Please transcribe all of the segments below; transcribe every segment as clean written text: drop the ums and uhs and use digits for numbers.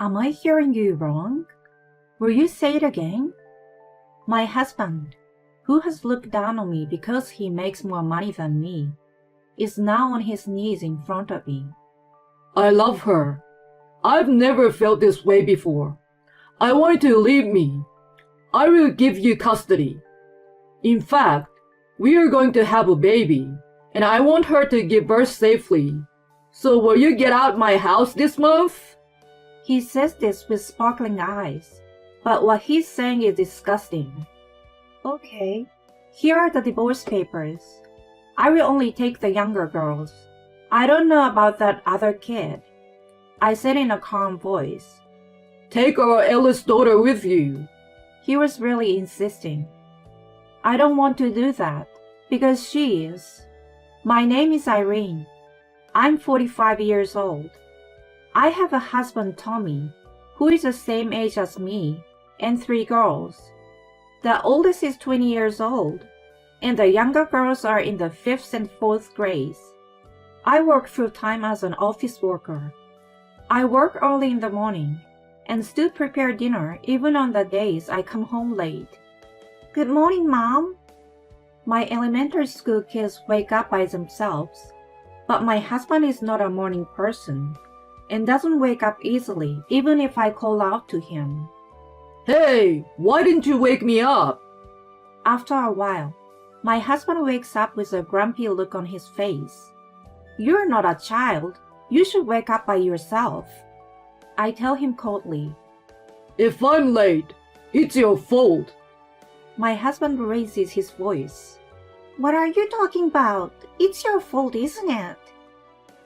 Am I hearing you wrong? Will you say it again? My husband, who has looked down on me because he makes more money than me, is now on his knees in front of me. I love her. I've never felt this way before. I want you to leave me. I will give you custody. In fact, we are going to have a baby, and I want her to give birth safely. So will you get out my house this month? He says this with sparkling eyes, but what he's saying is disgusting. Okay, here are the divorce papers. I will only take the younger girls. I don't know about that other kid. I said in a calm voice. Take our eldest daughter with you. He was really insisting. I don't want to do that, because she is. My name is Irene. I'm 45 years old. I have a husband, Tommy, who is the same age as me, and 3 girls. The oldest is 20 years old, and the younger girls are in the 5th and 4th grades. I work full-time as an office worker. I work early in the morning, and still prepare dinner even on the days I come home late. Good morning, Mom. My elementary school kids wake up by themselves, but my husband is not a morning person and doesn't wake up easily even if I call out to him. Hey, why didn't you wake me up? After a while, my husband wakes up with a grumpy look on his face. You're not a child. You should wake up by yourself. I tell him coldly. If I'm late, it's your fault. My husband raises his voice. What are you talking about? It's your fault, isn't it?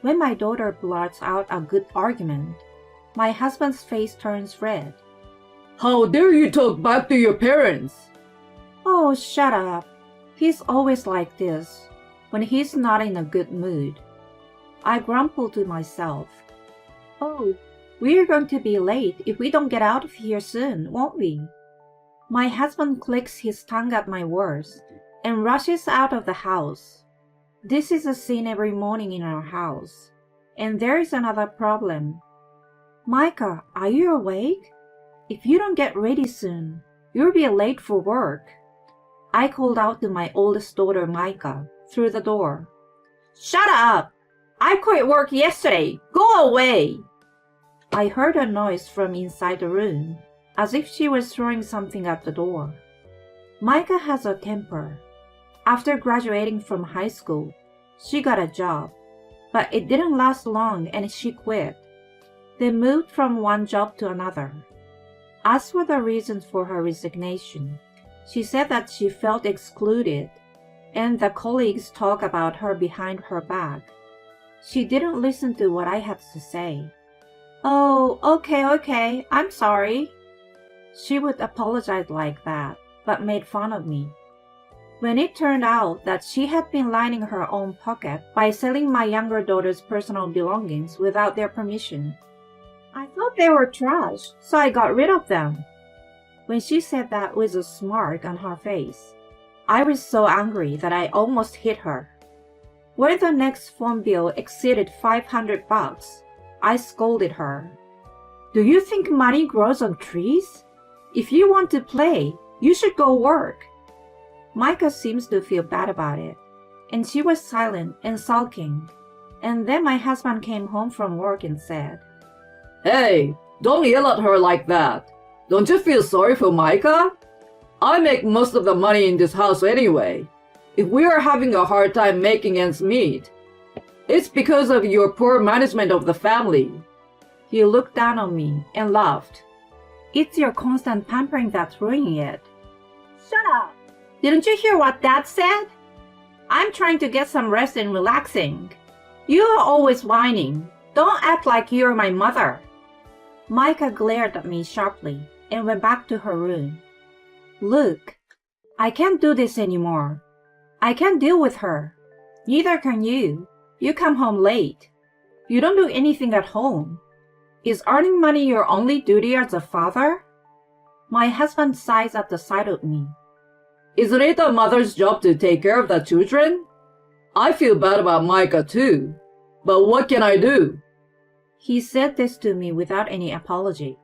When my daughter blurts out a good argument, my husband's face turns red. How dare you talk back to your parents? Oh, shut up. He's always like this, when he's not in a good mood. I grumble to myself. Oh, we're going to be late if we don't get out of here soon, won't we? My husband clicks his tongue at my words and rushes out of the house. This is a scene every morning in our house. And there is another problem. Micah, are you awake? If you don't get ready soon, you'll be late for work. I called out to my oldest daughter, Micah, through the door. Shut up! I quit work yesterday. Go away! I heard a noise from inside the room, as if she was throwing something at the door. Micah has a temper. After graduating from high school, she got a job, but it didn't last long and she quit. They moved from one job to another. As for the reasons for her resignation, she said that she felt excluded, and the colleagues talk about her behind her back. She didn't listen to what I had to say. Oh, okay, I'm sorry. She would apologize like that, but made fun of me. When it turned out that she had been lining her own pocket by selling my younger daughter's personal belongings without their permission, I thought they were trash, so I got rid of them. When she said that with a smirk on her face, I was so angry that I almost hit her. When the next phone bill exceeded $500, I scolded her. Do you think money grows on trees? If you want to play, you should go work. Micah seems to feel bad about it, and she was silent and sulking. And then my husband came home from work and said, Hey, don't yell at her like that. Don't you feel sorry for Micah? I make most of the money in this house anyway. If we are having a hard time making ends meet, it's because of your poor management of the family. He looked down on me and laughed. It's your constant pampering that's ruining it. Shut up! Didn't you hear what Dad said? I'm trying to get some rest and relaxing. You are always whining. Don't act like you're my mother. Micah glared at me sharply and went back to her room. Look, I can't do this anymore. I can't deal with her. Neither can you. You come home late. You don't do anything at home. Is earning money your only duty as a father? My husband sighs at the sight of me. Isn't it a mother's job to take care of the children? I feel bad about Micah too, but what can I do? He said this to me without any apology.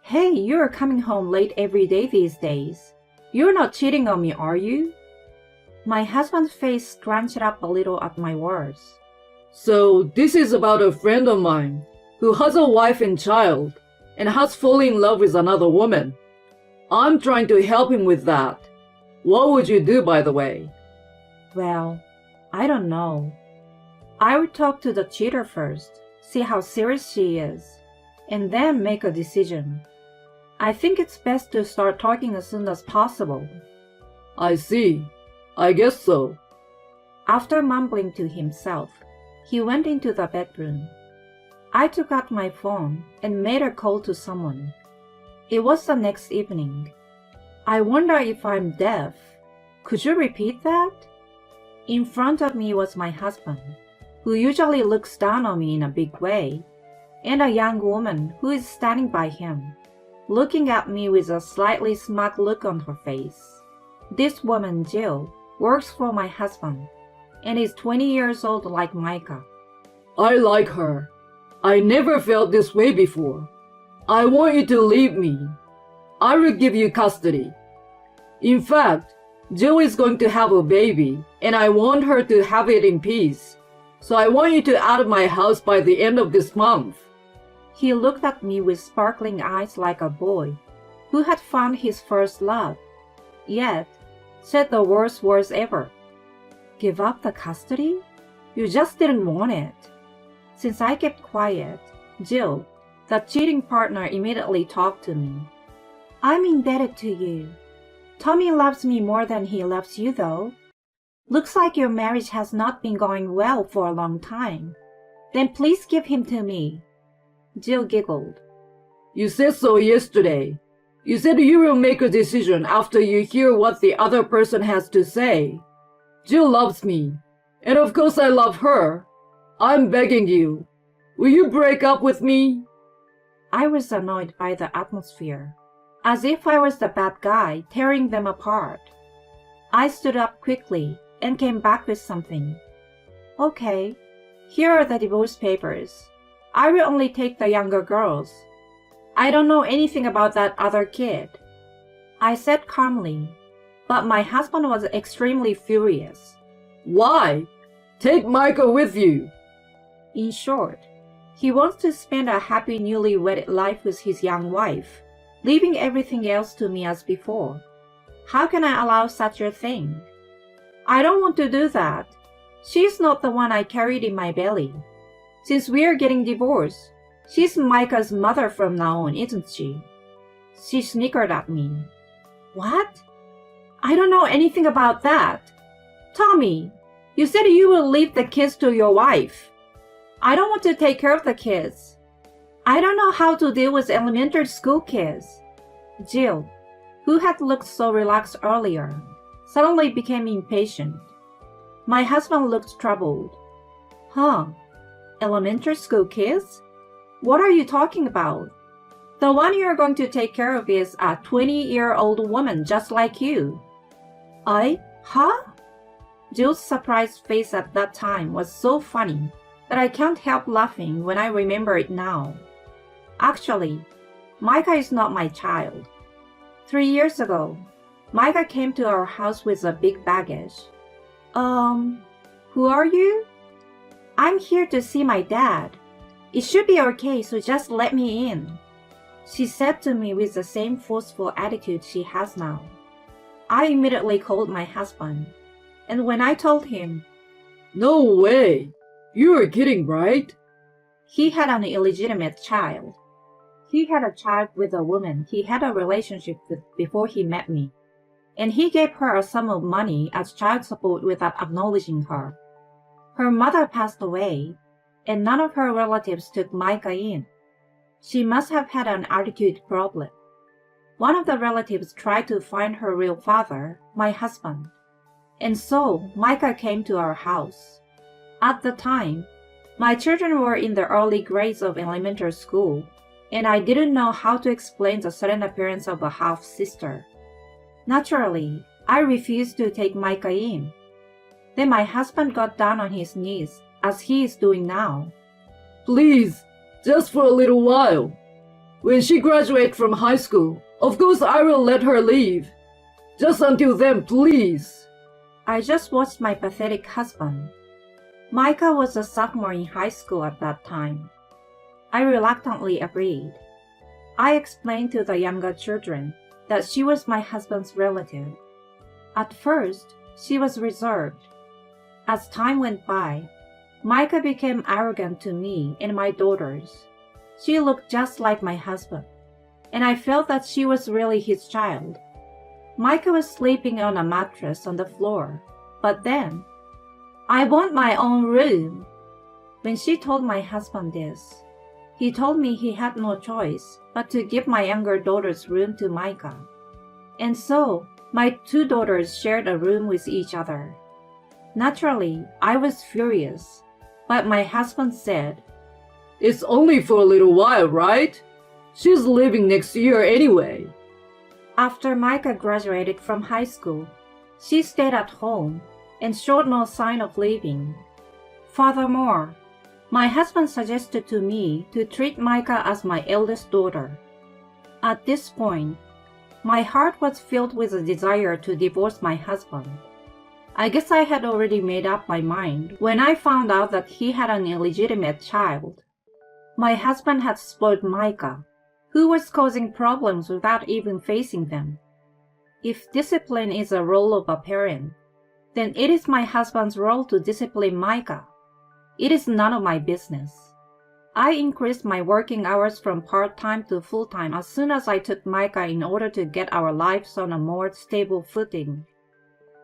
Hey, you're coming home late every day these days. You're not cheating on me, are you? My husband's face scrunched up a little at my words. So this is about a friend of mine who has a wife and child and has fallen in love with another woman. I'm trying to help him with that. What would you do, by the way? Well, I don't know. I would talk to the cheater first, see how serious she is, and then make a decision. I think it's best to start talking as soon as possible. I see. I guess so. After mumbling to himself, he went into the bedroom. I took out my phone and made a call to someone. It was the next evening. I wonder if I'm deaf. Could you repeat that? In front of me was my husband, who usually looks down on me in a big way, and a young woman who is standing by him, looking at me with a slightly smug look on her face. This woman, Jill, works for my husband, and is 20 years old like Micah. I like her. I never felt this way before. I want you to leave me. I will give you custody. In fact, Jill is going to have a baby, and I want her to have it in peace. So I want you to out of my house by the end of this month. He looked at me with sparkling eyes like a boy who had found his first love, yet said the worst words ever. Give up the custody? You just didn't want it. Since I kept quiet, Jill, the cheating partner, immediately talked to me. I'm indebted to you. Tommy loves me more than he loves you, though. Looks like your marriage has not been going well for a long time. Then please give him to me. Jill giggled. You said so yesterday. You said you will make a decision after you hear what the other person has to say. Jill loves me, and of course I love her. I'm begging you. Will you break up with me? I was annoyed by the atmosphere, as if I was the bad guy tearing them apart. I stood up quickly and came back with something. Okay, here are the divorce papers. I will only take the younger girls. I don't know anything about that other kid. I said calmly, but my husband was extremely furious. Why? Take Micah with you. In short, he wants to spend a happy newly wedded life with his young wife, leaving everything else to me as before. How can I allow such a thing? I don't want to do that. She's not the one I carried in my belly. Since we are getting divorced, she's Micah's mother from now on, isn't she? She snickered at me. What? I don't know anything about that. Tommy, you said you will leave the kids to your wife. I don't want to take care of the kids. I don't know how to deal with elementary school kids. Jill, who had looked so relaxed earlier, suddenly became impatient. My husband looked troubled. Huh? Elementary school kids? What are you talking about? The one you're going to take care of is a 20-year-old woman just like you. Huh? Jill's surprised face at that time was so funny that I can't help laughing when I remember it now. Actually, Micah is not my child. 3 years ago, Micah came to our house with a big baggage. Who are you? I'm here to see my dad. It should be okay, so just let me in, she said to me with the same forceful attitude she has now. I immediately called my husband, and when I told him, No way! You are kidding, right? He had an illegitimate child. He had a child with a woman he had a relationship with before he met me, and he gave her a sum of money as child support without acknowledging her. Her mother passed away, and none of her relatives took Micah in. She must have had an attitude problem. One of the relatives tried to find her real father, my husband, and so Micah came to our house. At the time, my children were in the early grades of elementary school, and I didn't know how to explain the sudden appearance of a half-sister. Naturally, I refused to take Micah in. Then my husband got down on his knees, as he is doing now. Please, Just for a little while. When she graduates from high school, of course I will let her leave. Just until then, please. I just watched my pathetic husband. Micah was a sophomore in high school at that time. I reluctantly agreed. I explained to the younger children that she was my husband's relative. At first, she was reserved. As time went by, Micah became arrogant to me and my daughters. She looked just like my husband, and I felt that she was really his child. Micah was sleeping on a mattress on the floor, but then, "I want my own room." When she told my husband this, he told me he had no choice but to give my younger daughter's room to Micah. And so, my two daughters shared a room with each other. Naturally, I was furious, but my husband said, It's only for a little while, right? She's leaving next year anyway. After Micah graduated from high school, she stayed at home and showed no sign of leaving. Furthermore, my husband suggested to me to treat Micah as my eldest daughter. At this point, my heart was filled with a desire to divorce my husband. I guess I had already made up my mind when I found out that he had an illegitimate child. My husband had spoiled Micah, who was causing problems without even facing them. If discipline is a role of a parent, then it is my husband's role to discipline Micah. It is none of my business. I increased my working hours from part-time to full-time as soon as I took Micah in order to get our lives on a more stable footing.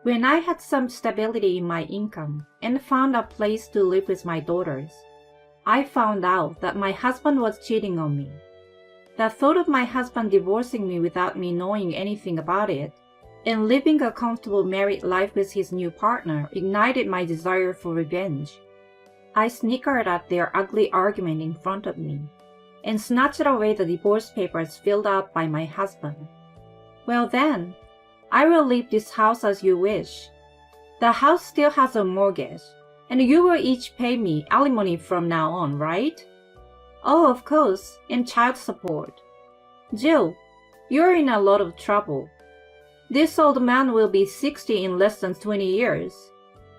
When I had some stability in my income and found a place to live with my daughters, I found out that my husband was cheating on me. The thought of my husband divorcing me without me knowing anything about it and living a comfortable married life with his new partner ignited my desire for revenge. I snickered at their ugly argument in front of me and snatched away the divorce papers filled out by my husband. "Well then, I will leave this house as you wish. The house still has a mortgage, and you will each pay me alimony from now on, right?" "Oh, of course, and child support." "Jill, you're in a lot of trouble. This old man will be 60 in less than 20 years.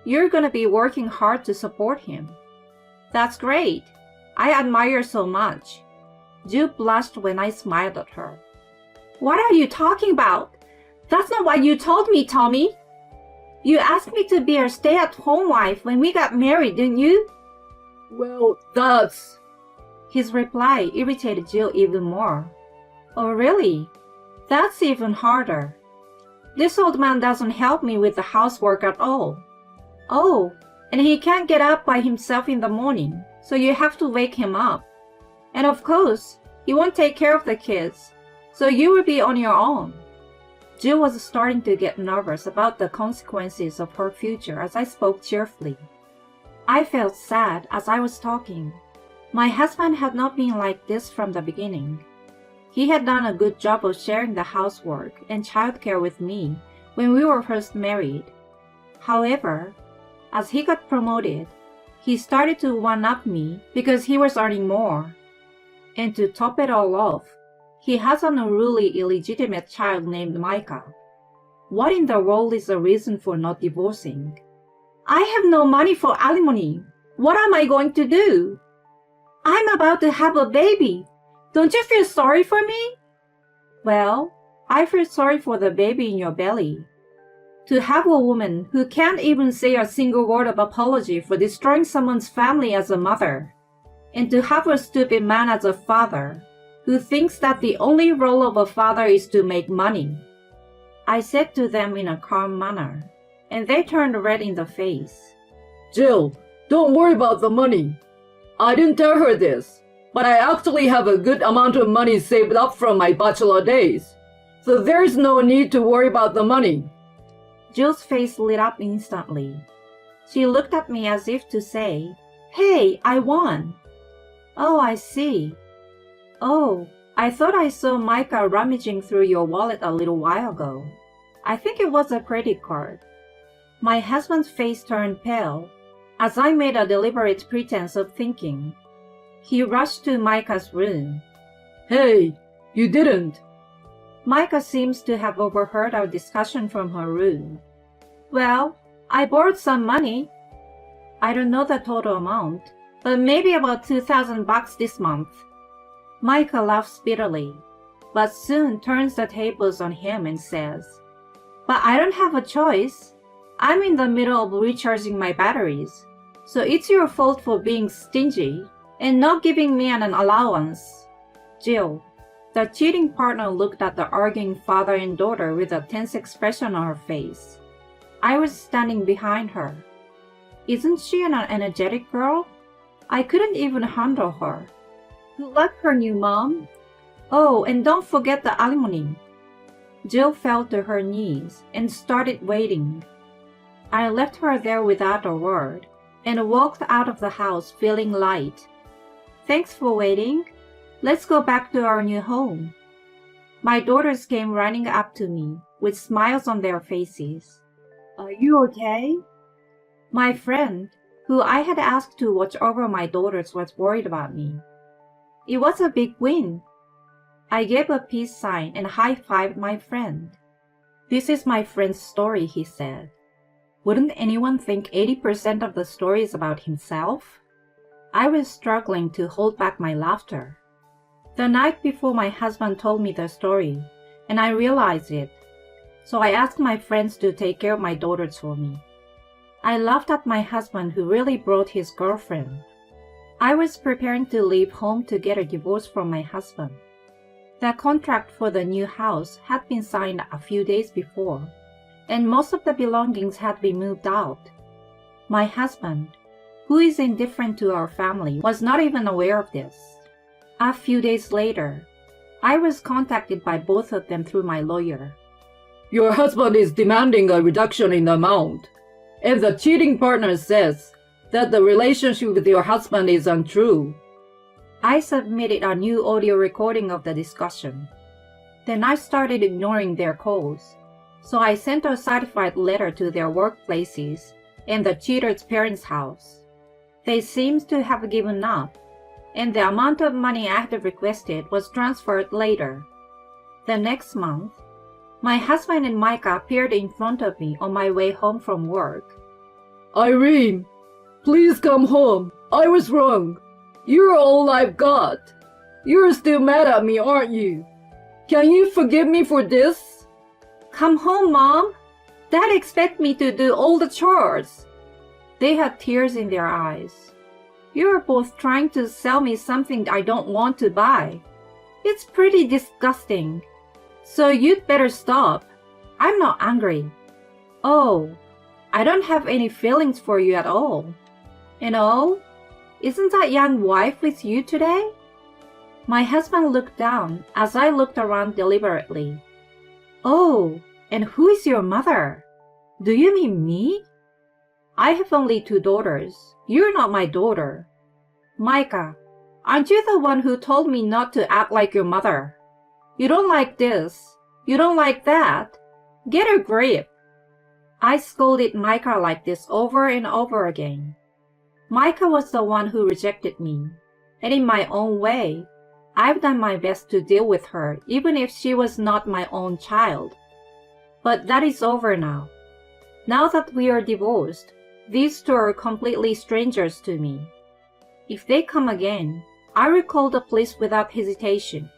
You're gonna be working hard to support him." "That's great. I admire so much." Jill blushed when I smiled at her. "What are you talking about? That's not what you told me, Tommy. You asked me to be a stay-at-home wife when we got married, didn't you?" Well, that's... His reply irritated Jill even more. "Oh, really? That's even harder. This old man doesn't help me with the housework at all." "Oh, and he can't get up by himself in the morning, so you have to wake him up. And of course, he won't take care of the kids, so you will be on your own." Jill was starting to get nervous about the consequences of her future as I spoke cheerfully. I felt sad as I was talking. My husband had not been like this from the beginning. He had done a good job of sharing the housework and childcare with me when we were first married. However, as he got promoted, he started to one-up me because he was earning more. And to top it all off, he has an unruly illegitimate child named Micah. What in the world is the reason for not divorcing? "I have no money for alimony. What am I going to do? I'm about to have a baby. Don't you feel sorry for me?" "Well, I feel sorry for the baby in your belly. To have a woman who can't even say a single word of apology for destroying someone's family as a mother, and to have a stupid man as a father who thinks that the only role of a father is to make money," I said to them in a calm manner, and they turned red in the face. Jill, don't worry about the money. I didn't tell her this, but I actually have a good amount of money saved up from my bachelor days, so there's no need to worry about the money. Jill's face lit up instantly. She looked at me as if to say, "Hey, I won." "Oh, I see. Oh, I thought I saw Micah rummaging through your wallet a little while ago. I think it was a credit card." My husband's face turned pale as I made a deliberate pretense of thinking. He rushed to Micah's room. Hey, you didn't. Micah seems to have overheard our discussion from her room. Well, I borrowed some money. I don't know the total amount, but maybe about $2,000 this month. Micah laughs bitterly, but soon turns the tables on him and says, But I don't have a choice. I'm in the middle of recharging my batteries, so it's your fault for being stingy and not giving me an allowance. Jill, the cheating partner, looked at the arguing father and daughter with a tense expression on her face. I was standing behind her. Isn't she an energetic girl? I couldn't even handle her. Good luck, her new mom. Oh, and don't forget the alimony. Jill fell to her knees and started waiting. I left her there without a word and walked out of the house feeling light. Thanks for waiting. Let's go back to our new home. My daughters came running up to me with smiles on their faces. Are you okay? My friend, who I had asked to watch over my daughters, was worried about me. It was a big win. I gave a peace sign and high-fived my friend. This is my friend's story, he said. Wouldn't anyone think 80% of the story is about himself? I was struggling to hold back my laughter. The night before, my husband told me the story, and I realized it. So I asked my friends to take care of my daughters for me. I laughed at my husband, who really brought his girlfriend. I was preparing to leave home to get a divorce from my husband. The contract for the new house had been signed a few days before, and most of the belongings had been moved out. My husband, who is indifferent to our family, was not even aware of this. A few days later, I was contacted by both of them through my lawyer. Your husband is demanding a reduction in the amount, and the cheating partner says that the relationship with your husband is untrue. I submitted a new audio recording of the discussion. Then I started ignoring their calls, so I sent a certified letter to their workplaces and the cheater's parents' house. They seemed to have given up, and the amount of money I had requested was transferred later. The next month, my husband and Micah appeared in front of me on my way home from work. Irene, please come home. I was wrong. You're all I've got. You're still mad at me, aren't you? Can you forgive me for this? Come home, Mom. Dad expects me to do all the chores. They had tears in their eyes. You're both trying to sell me something I don't want to buy. It's pretty disgusting. So you'd better stop. I'm not angry. Oh, I don't have any feelings for you at all. And oh, isn't that young wife with you today? My husband looked down as I looked around deliberately. Oh, and who is your mother? Do you mean me? I have only 2 daughters. You're not my daughter. Micah, aren't you the one who told me not to act like your mother? You don't like this. You don't like that. Get a grip. I scolded Micah like this over and over again. Micah was the one who rejected me, and in my own way, I've done my best to deal with her even if she was not my own child. But that is over now. Now that we are divorced, these 2 are completely strangers to me. If they come again, I will call the police without hesitation.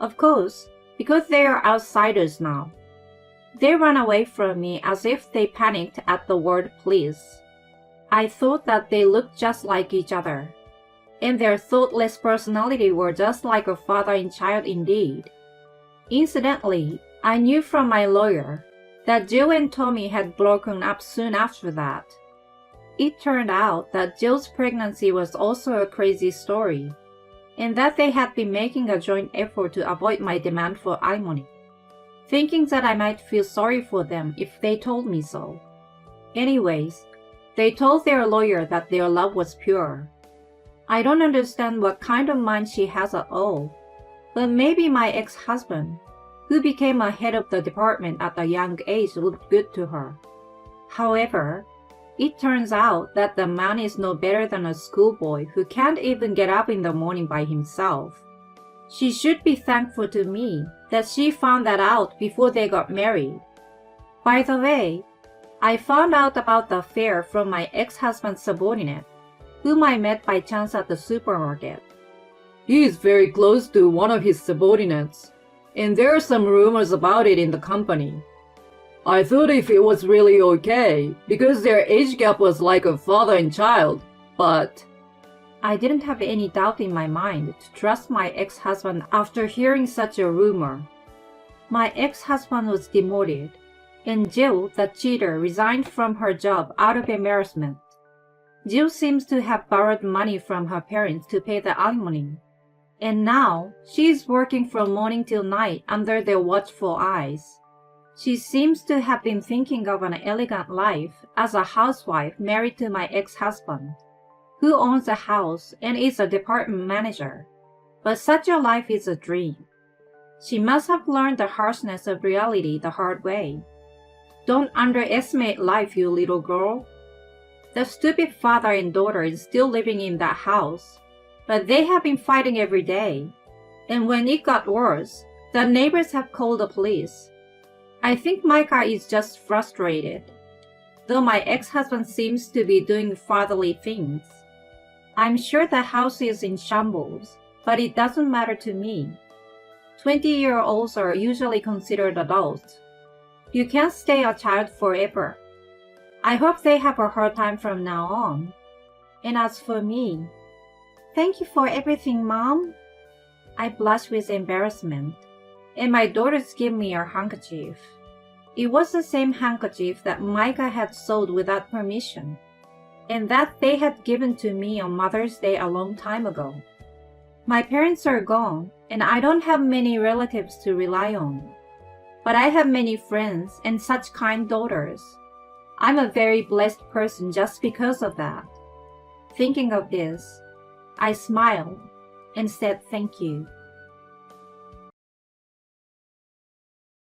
Of course, because they are outsiders now. They ran away from me as if they panicked at the word police. I thought that they looked just like each other, and their thoughtless personality were just like a father and child indeed. Incidentally, I knew from my lawyer that Jill and Tommy had broken up soon after that. It turned out that Jill's pregnancy was also a crazy story, and that they had been making a joint effort to avoid my demand for alimony, thinking that I might feel sorry for them if they told me so. Anyways, they told their lawyer that their love was pure. I don't understand what kind of mind she has at all, but maybe my ex-husband, who became a head of the department at a young age, looked good to her. However, It turns out that the man is no better than a schoolboy who can't even get up in the morning by himself. She should be thankful to me that she found that out before they got married. By the way, I found out about the affair from my ex-husband's subordinate, whom I met by chance at the supermarket. He is very close to one of his subordinates, and there are some rumors about it in the company. I thought if it was really okay, because their age gap was like a father and child, but I didn't have any doubt in my mind to trust my ex-husband after hearing such a rumor. My ex-husband was demoted, and Jill, the cheater, resigned from her job out of embarrassment. Jill seems to have borrowed money from her parents to pay the alimony, and now she is working from morning till night under their watchful eyes. She seems to have been thinking of an elegant life as a housewife married to my ex-husband, who owns a house and is a department manager. But such a life is a dream. She must have learned the harshness of reality the hard way. Don't underestimate life, you little girl. The stupid father and daughter is still living in that house, but they have been fighting every day. And when it got worse, the neighbors have called the police. I think Micah is just frustrated, though my ex-husband seems to be doing fatherly things. I'm sure the house is in shambles, but it doesn't matter to me. 20-year-olds are usually considered adults. You can't stay a child forever. I hope they have a hard time from now on. And as for me, thank you for everything, Mom. I blush with embarrassment, and my daughters give me a handkerchief. It was the same handkerchief that Micah had sold without permission, and that they had given to me on Mother's Day a long time ago. My parents are gone, and I don't have many relatives to rely on. But I have many friends and such kind daughters. I'm a very blessed person just because of that. Thinking of this, I smiled and said thank you.